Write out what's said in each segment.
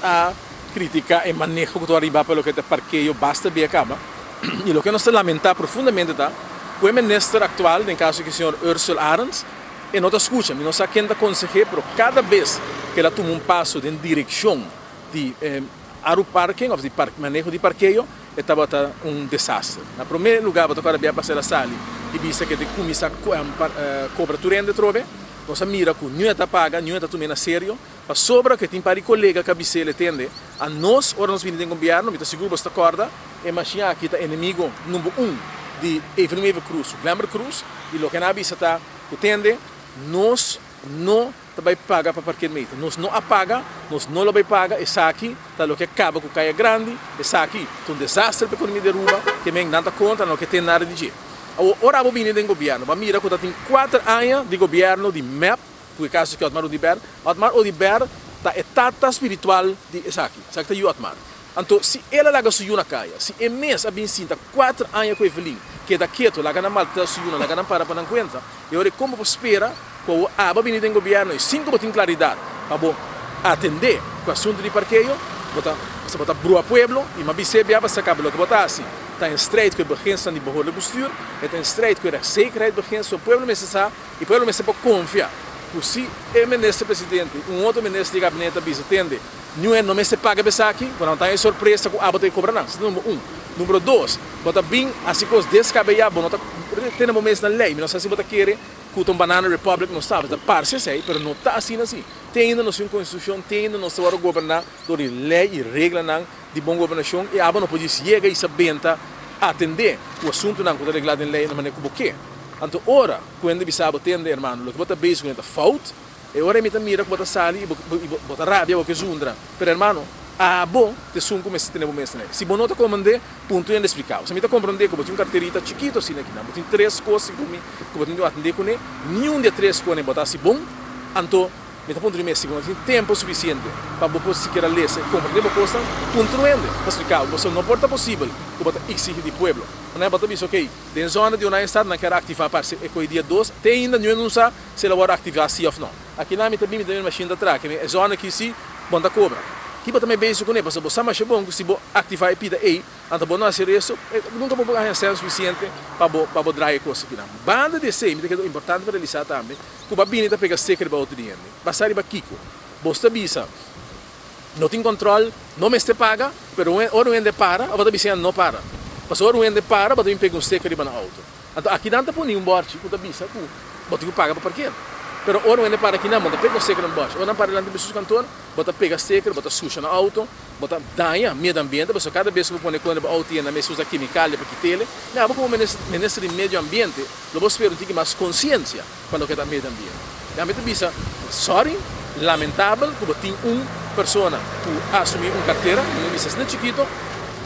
A crítica el manejo que tú arriba para lo que te parqueo basta bien acaba. Y lo que nos lamenta profundamente está que el ministro actual, en el caso que el señor Ursula Arens, no te escucha, no sabe quién te aconseja, pero cada vez que ela toma un paso en dirección de parking o de manejo de parqueo, estava um desastre. Na primeiro lugar, eu agora para passar a sala e vista que começa a cobrar turende trove, nós mira que não está paga, não está tomando a sério, mas sobra que tem para colega que a tende a nós, ora nós vimos em governo, me está seguro que está corda, e machina aqui está inimigo número 1 de Evelyn Cruz, Glamour Cruz, e o que na vista está que tende, nós não vai pagar para parquear meter. Nós não apaga, nós não vai pagar, e aqui está o que acaba com o caia grande, e aqui é um desastre para a economia de Aruba, que nem nada conta, não que tem nada de jeito. Ora, eu vim do governo, mas mira que tem 4 anos de governo de MEP, por caso que Otmar Odiber está etapa espiritual de aqui, está o Otmar. Então, se ela laga sua na caia, se é mês a bem sinta 4 anos com Evelyn, que da quieto, laga na malta sua, laga na para não conta, e agora como espera com a vinda do governo e 5 tem claridade para atender o assunto de parqueio, você bota brua pueblo e mas você vai sacar o que botar assim, está em estreito com a urgência de borrar o postura, está em estreito com a segurança de urgência, o pueblo necessita e o pueblo necessita confiar. Se o ministro presidente, outro ministro de gabinete atende, não se paga bem aqui, quando não está surpresa com a bota de cobrança. Número 1. Número 2, bota bem assim coisas descabelladas, não tem um momento na lei, não sei se bota querer que o Banana Republic não está, está parcial, mas não está assim. Tem ainda nossa constituição, tem ainda nossa hora governar, toda lei e regra de boa governação, e a não pode chegar e saber atender o assunto não que está reglado em lei na maneira como quer. Então, ora, quando você atende, irmão, o que você bem com a falta, e ora me mira que você sai e você rabia o que zundra, pero irmão, bom, te sun como se tem momento né. Se você não comande, ponto é inexplicável. Se me está compreendendo que você tem carteirita chiquito assim aqui, não, tem 3 coisas que você tem que atender com ele, nenhum de 3 coisas botar assim bom, então me está ponto de mês, você tem tempo suficiente para você sequer ler, compreender a coisa, ponto não é explicável. Você não pode possível que você exige do pueblo. Não é para dizer, ok, na zona de uma estado não quer ativar para ser o dia 2, tem ainda não sabe se ela vai ativar sim ou não. Aqui na minha também me tem uma machine de atrás, que é zona que se bom da cobra. Que também bem isso com ele, porque você mais bom que se você ativar a pida aí, então você não fazer isso, nunca vou ganhar o suficiente para drive a coisa aqui não. Banda de sei, me é importante para realizar também, que o babini está pegando seca para outro dia, passar para Kiko, você avisa, não tem controle, não me se paga, mas ou não para, ou você não para. Mas ou não para, você pega seca para o auto. Então aqui não está por nenhum borte, você avisa, você paga para parquear. Pero ora não para aqui não, bota pega seca no baixo. Ora para lá de pessoas cantor, bota pega seca, bota suja no auto, bota danha meio ambiente, porque cada vez que põe quando o auto na mesa usa química para que tele, não, como ministro de meio ambiente, logo espero que mais consciência quando que dá meio ambiente. Realmente bisa, sorry, lamentável que tem pessoa que assumir carteira, não bisa nem chiquito,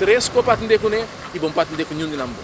3 copas atender com ele e bom para atender com nenhum de namoro.